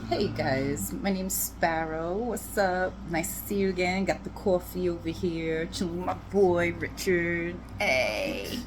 Hey guys, my name's Sparrow. What's up? Nice to see you again. Got the coffee over here. Chilling with my boy Richard. Hey,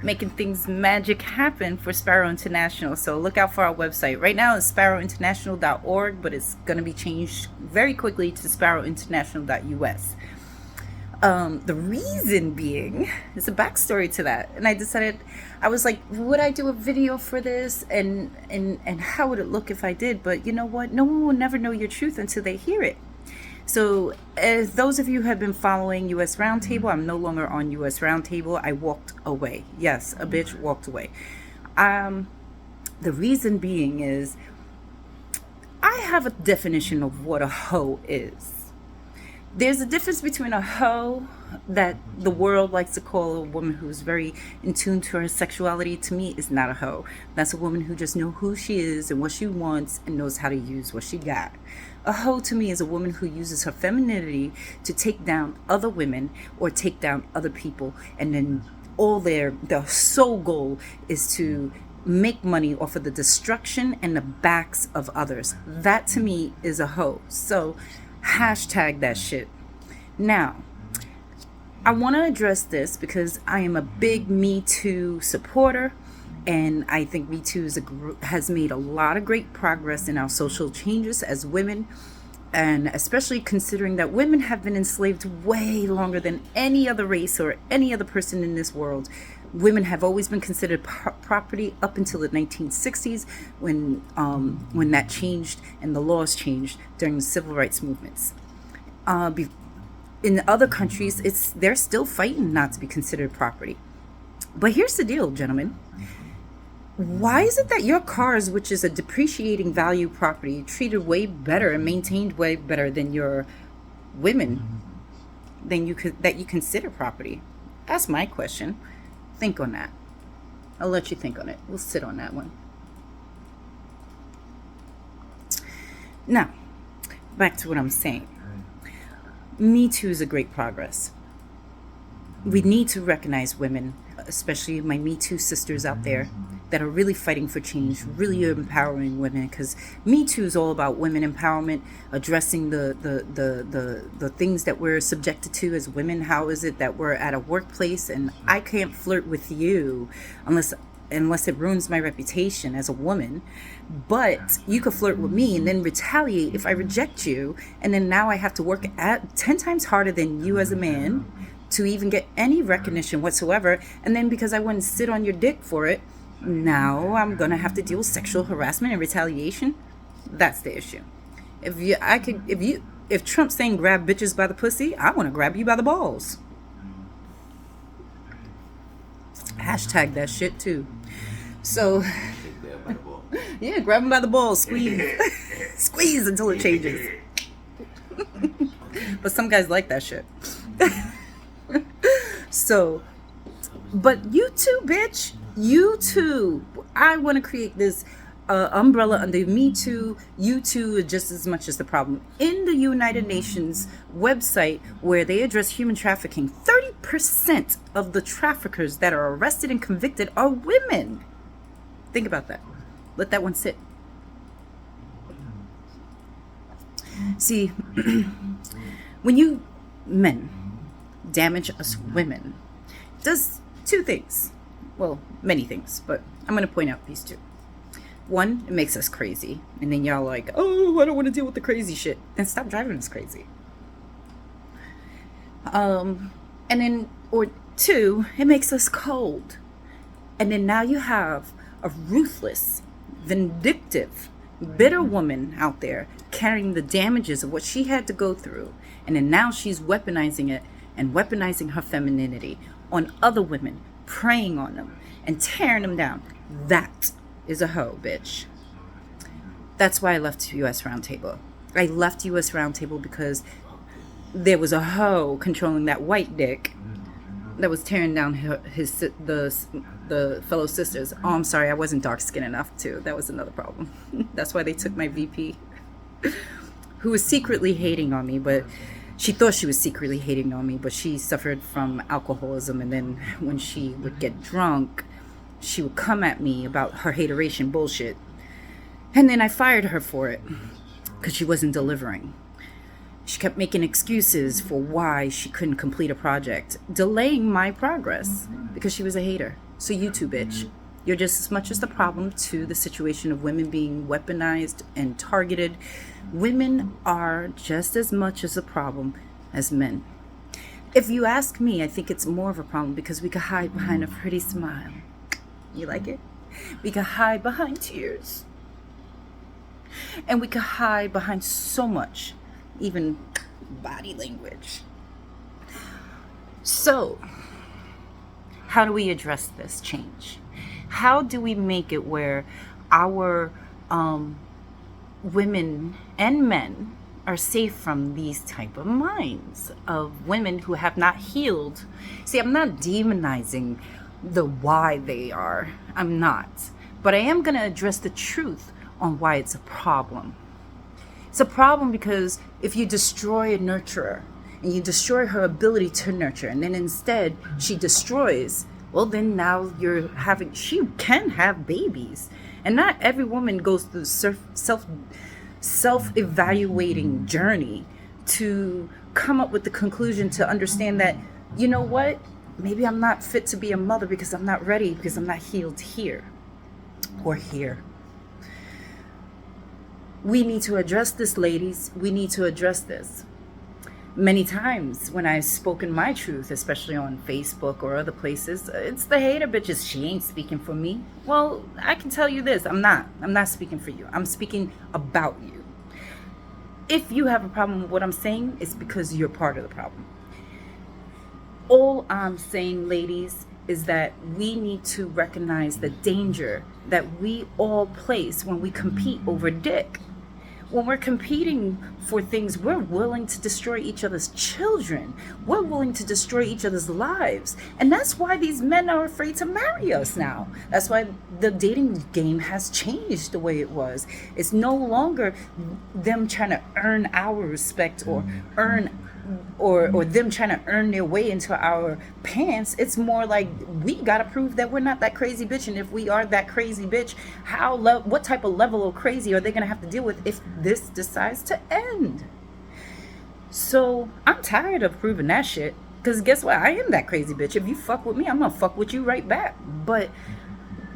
making things magic happen for Sparrow International. So look out for our website. Right now it's sparrowinternational.org, but it's going to be changed very quickly to sparrowinternational.us. The reason being is a backstory to that, and I decided I was like, would I do a video for this, and how would it look if I did? But you know what? No one will never know your truth until they hear it. So, as those of you who have been following US Roundtable, I'm no longer on US Roundtable. I walked away. Yes, a bitch walked away. Um, the reason being is I have a definition of what a hoe is. There's a difference between a hoe that the world likes to call a woman who's very in tune to her sexuality. To me, is not a hoe. That's a woman who just knows who she is and what she wants and knows how to use what she got. A hoe to me is a woman who uses her femininity to take down other women or take down other people, and then all their sole goal is to make money off of the destruction and the backs of others. That to me is a hoe. So hashtag that shit. Now, I want to address this because I am a big Me Too supporter, and I think Me Too has made a lot of great progress in our social changes as women, and especially considering that women have been enslaved way longer than any other race or any other person in this world. Women have always been considered property up until the 1960s, when that changed and the laws changed during the civil rights movements. In other countries, they're still fighting not to be considered property. But here's the deal, gentlemen. Why is it that your cars, which is a depreciating value property, treated way better and maintained way better than your women that you consider property? That's my question. Think on that. I'll let you think on it. We'll sit on that one. Now, back to what I'm saying. Me Too is a great progress. We need to recognize women, especially my Me Too sisters out there, that are really fighting for change, really empowering women, because Me Too is all about women empowerment, addressing the things that we're subjected to as women. How is it that we're at a workplace and I can't flirt with you unless it ruins my reputation as a woman, but you could flirt with me and then retaliate if I reject you, and then now I have to work at 10 times harder than you as a man to even get any recognition whatsoever, and then because I wouldn't sit on your dick for it, now I'm gonna have to deal with sexual harassment and retaliation. That's the issue. If Trump's saying grab bitches by the pussy, I want to grab you by the balls. Hashtag that shit too. So yeah, grab them by the balls, squeeze, squeeze until it changes. But some guys like that shit. So, but you too, bitch. You too. I want to create this umbrella under Me Too. You too are just as much as the problem. In the United Nations website, where they address human trafficking, 30% of the traffickers that are arrested and convicted are women. Think about that. Let that one sit. See, when you men damage us women, it does two things. Well, many things, but I'm going to point out these two. One, it makes us crazy. And then y'all like, oh, I don't want to deal with the crazy shit. Then stop driving us crazy. And then, or two, it makes us cold. And then now you have a ruthless, vindictive, bitter woman out there carrying the damages of what she had to go through. And then now she's weaponizing it and weaponizing her femininity on other women, preying on them and tearing them down. That is a hoe, bitch. That's why I left US Roundtable. I left US Roundtable because there was a hoe controlling that white dick that was tearing down the fellow sisters. Oh, I'm sorry, I wasn't dark skinned enough too. That was another problem. That's why they took my VP, who was secretly hating on me, but she thought she was secretly hating on me, but she suffered from alcoholism, and then when she would get drunk, she would come at me about her hateration bullshit. And then I fired her for it. because she wasn't delivering. She kept making excuses for why she couldn't complete a project, delaying my progress because she was a hater. So you too, bitch. You're just as much as the problem to the situation of women being weaponized and targeted. Women are just as much as a problem as men. If you ask me, I think it's more of a problem because we could hide behind a pretty smile. You like it? We could hide behind tears. And we could hide behind so much, even body language. So, how do we address this change? How do we make it where our women and men are safe from these type of minds of women who have not healed? See, I'm not demonizing the why they are. I'm not. But I am going to address the truth on why it's a problem. It's a problem because if you destroy a nurturer and you destroy her ability to nurture, and then instead she destroys, well, then now she can have babies. And not every woman goes through self-evaluating journey to come up with the conclusion to understand that, you know what, maybe I'm not fit to be a mother because I'm not ready, because I'm not healed here or here. We need to address this, ladies. We need to address this. Many times when I've spoken my truth, especially on Facebook or other places, it's the hater bitches. She ain't speaking for me. Well, I can tell you this. I'm not speaking for you. I'm speaking about you. If you have a problem with what I'm saying, it's because you're part of the problem. All I'm saying, ladies, is that we need to recognize the danger that we all place when we compete over dick. When we're competing for things, we're willing to destroy each other's children. We're willing to destroy each other's lives. And that's why these men are afraid to marry us now. That's why the dating game has changed the way it was. It's no longer them trying to earn our respect or them trying to earn their way into our pants. It's more like we gotta prove that we're not that crazy bitch, and if we are that crazy bitch, what type of level of crazy are they gonna have to deal with if this decides to end? So I'm tired of proving that shit, because guess what, I am that crazy bitch. If you fuck with me, I'm gonna fuck with you right back. But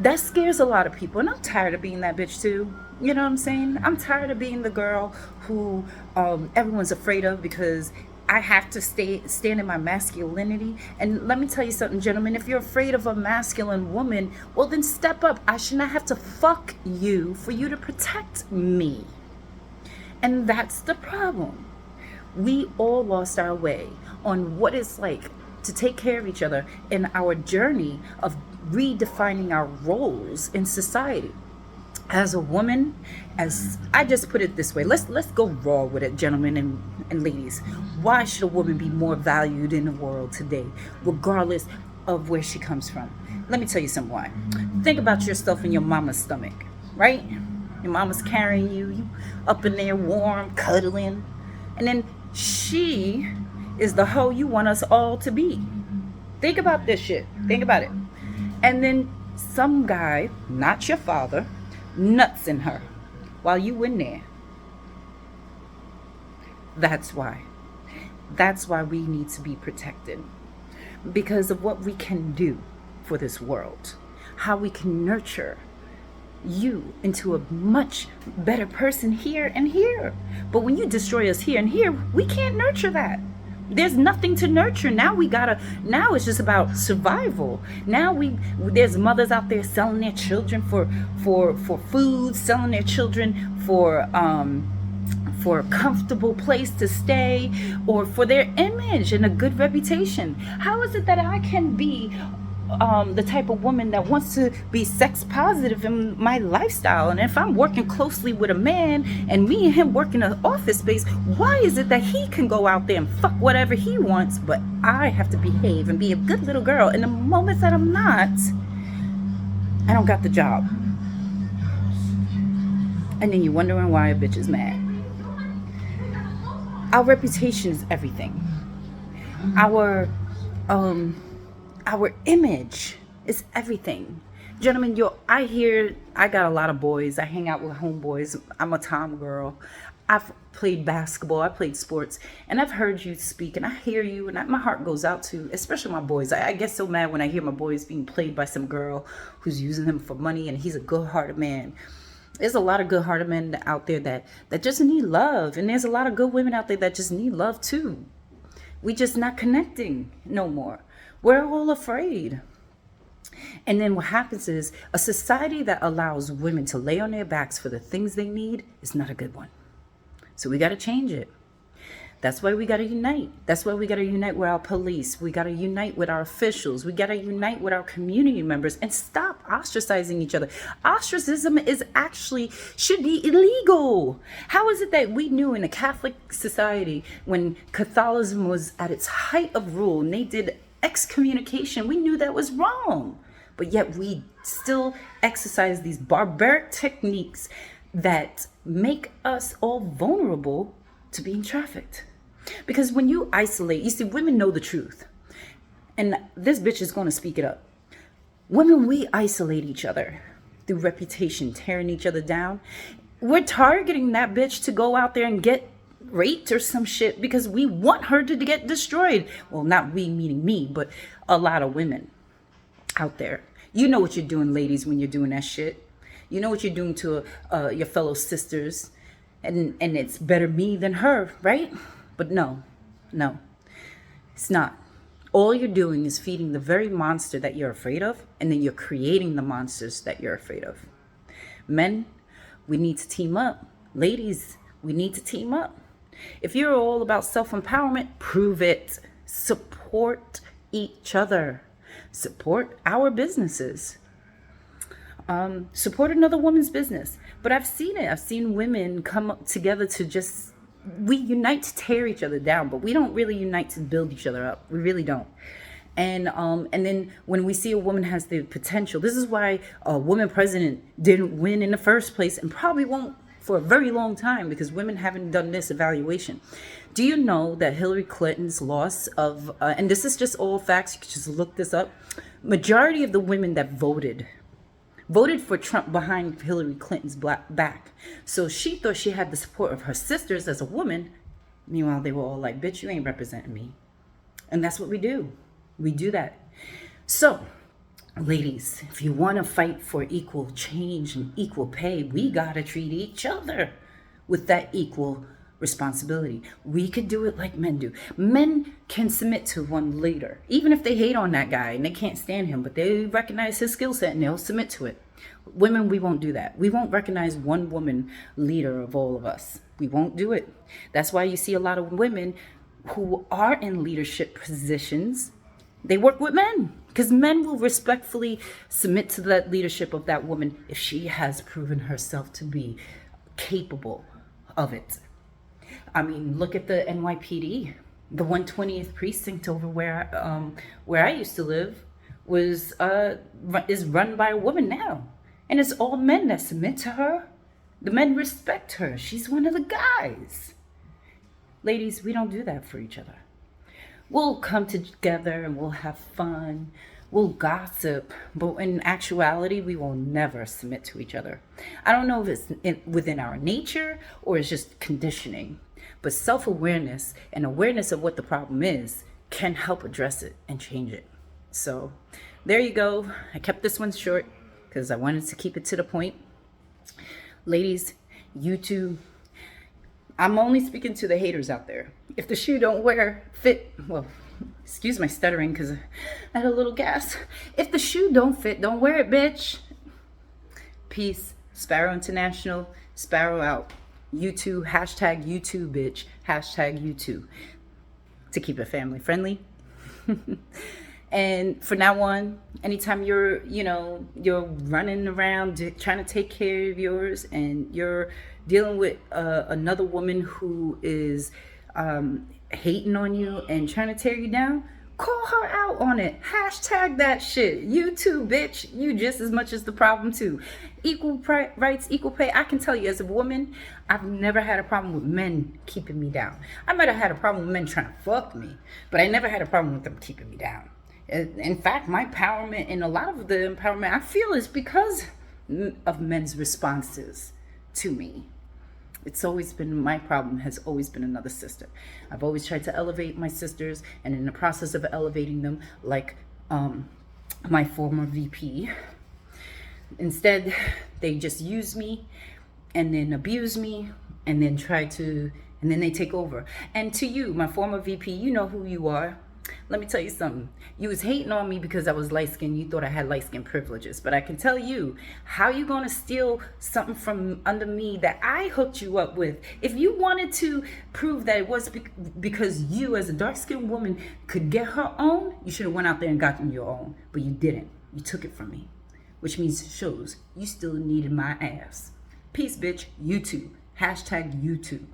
that scares a lot of people, and I'm tired of being that bitch too. You know what I'm saying? I'm tired of being the girl who everyone's afraid of because I have to stand in my masculinity. And let me tell you something, gentlemen, if you're afraid of a masculine woman, well, then step up. I should not have to fuck you for you to protect me. And that's the problem. We all lost our way on what it's like to take care of each other in our journey of redefining our roles in society. As a woman, as I just put it this way, let's go raw with it, gentlemen and ladies. Why should a woman be more valued in the world today, regardless of where she comes from? Let me tell you something why. Think about yourself in your mama's stomach, right? Your mama's carrying you up in there warm, cuddling, and then she is the hoe you want us all to be. Think about this shit. Think about it. And then some guy, not your father, nuts in her while you in there. That's why we need to be protected, because of what we can do for this world, how we can nurture you into a much better person here and here. But when you destroy us here and here, we can't nurture that. There's nothing to nurture. Now it's just about survival. Now there's mothers out there selling their children for food, selling their children for a comfortable place to stay, or for their image and a good reputation. How is it that I can be the type of woman that wants to be sex positive in my lifestyle, and if I'm working closely with a man and me and him work in an office space, why is it that he can go out there and fuck whatever he wants, but I have to behave and be a good little girl, and the moment that I'm not, I don't got the job? And then you're wondering why a bitch is mad. Our reputation is everything. Our image is everything. Gentlemen, I got a lot of boys. I hang out with homeboys. I'm a Tom girl. I've played basketball. I played sports, and I've heard you speak, and I hear you, and my heart goes out to, especially my boys. I get so mad when I hear my boys being played by some girl who's using them for money, and he's a good-hearted man. There's a lot of good-hearted men out there that just need love, and there's a lot of good women out there that just need love too. We just not connecting no more. We're all afraid. And then what happens is a society that allows women to lay on their backs for the things they need is not a good one. So we got to change it. That's why we got to unite. That's why we got to unite with our police. We got to unite with our officials. We got to unite with our community members and stop ostracizing each other. Ostracism should be illegal. How is it that we knew in a Catholic society when Catholicism was at its height of rule and they did excommunication, we knew that was wrong, but yet we still exercise these barbaric techniques that make us all vulnerable to being trafficked. Because when you isolate, you see, women know the truth, and this bitch is going to speak it up. Women, we isolate each other through reputation, tearing each other down. We're targeting that bitch to go out there and get raped or some shit because we want her to get destroyed. Well, not we meaning me, but a lot of women out there. You know what you're doing, ladies, when you're doing that shit. You know what you're doing to your fellow sisters, and it's better me than her, right? But no, it's not. All you're doing is feeding the very monster that you're afraid of, and then you're creating the monsters that you're afraid of. Men, we need to team up. Ladies, we need to team up. If you're all about self-empowerment, prove it. Support each other. Support our businesses. Support another woman's business. But I've seen it. I've seen women come up together to we unite to tear each other down, but we don't really unite to build each other up. We really don't. And then when we see a woman has the potential, this is why a woman president didn't win in the first place and probably won't for a very long time, because women haven't done this evaluation. Do you know that Hillary Clinton's loss of, and this is just all facts, you can just look this up, majority of the women that voted for Trump behind Hillary Clinton's back. So she thought she had the support of her sisters as a woman. Meanwhile, they were all like, bitch, you ain't representing me. And that's what we do. We do that. So, ladies, if you want to fight for equal change and equal pay, we got to treat each other with that equal responsibility. We could do it like men do. Men can submit to one leader, even if they hate on that guy and they can't stand him, but they recognize his skill set and they'll submit to it. Women, we won't do that. We won't recognize one woman leader of all of us. We won't do it. That's why you see a lot of women who are in leadership positions, they work with men, because men will respectfully submit to that leadership of that woman if she has proven herself to be capable of it. I mean, look at the NYPD. The 120th precinct over where I used to live is run by a woman now, and it's all men that submit to her. The men respect her. She's one of the guys. Ladies, we don't do that for each other. We'll come together and we'll have fun. We'll gossip, but in actuality, we will never submit to each other. I don't know if it's within our nature or it's just conditioning, but self-awareness and awareness of what the problem is can help address it and change it. So there you go. I kept this one short because I wanted to keep it to the point. Ladies, you too. I'm only speaking to the haters out there. If the shoe don't fit, well, excuse my stuttering because I had a little gas. If the shoe don't fit, don't wear it, bitch. Peace. Sparrow International. Sparrow out. You too. Hashtag you too, bitch. Hashtag you too. To keep it family friendly. And from now on, anytime you're running around trying to take care of yours and you're dealing with another woman who is hating on you and trying to tear you down, call her out on it. Hashtag that shit. You too, bitch. You just as much as the problem too. Equal rights, equal pay. I can tell you as a woman, I've never had a problem with men keeping me down. I might have had a problem with men trying to fuck me, but I never had a problem with them keeping me down. In fact, my empowerment and a lot of the empowerment I feel is because of men's responses to me. It's always been my problem, has always been another sister. I've always tried to elevate my sisters, and in the process of elevating them, like my former VP, instead they just use me and then abuse me and then and then they take over. And to you, my former VP, you know who you are. Let me tell you something. You was hating on me because I was light-skinned. You thought I had light-skinned privileges. But I can tell you, how you going to steal something from under me that I hooked you up with? If you wanted to prove that it was because you as a dark-skinned woman could get her own, you should have went out there and gotten your own. But you didn't. You took it from me. Which means shows you still needed my ass. Peace, bitch. YouTube. #YouTube.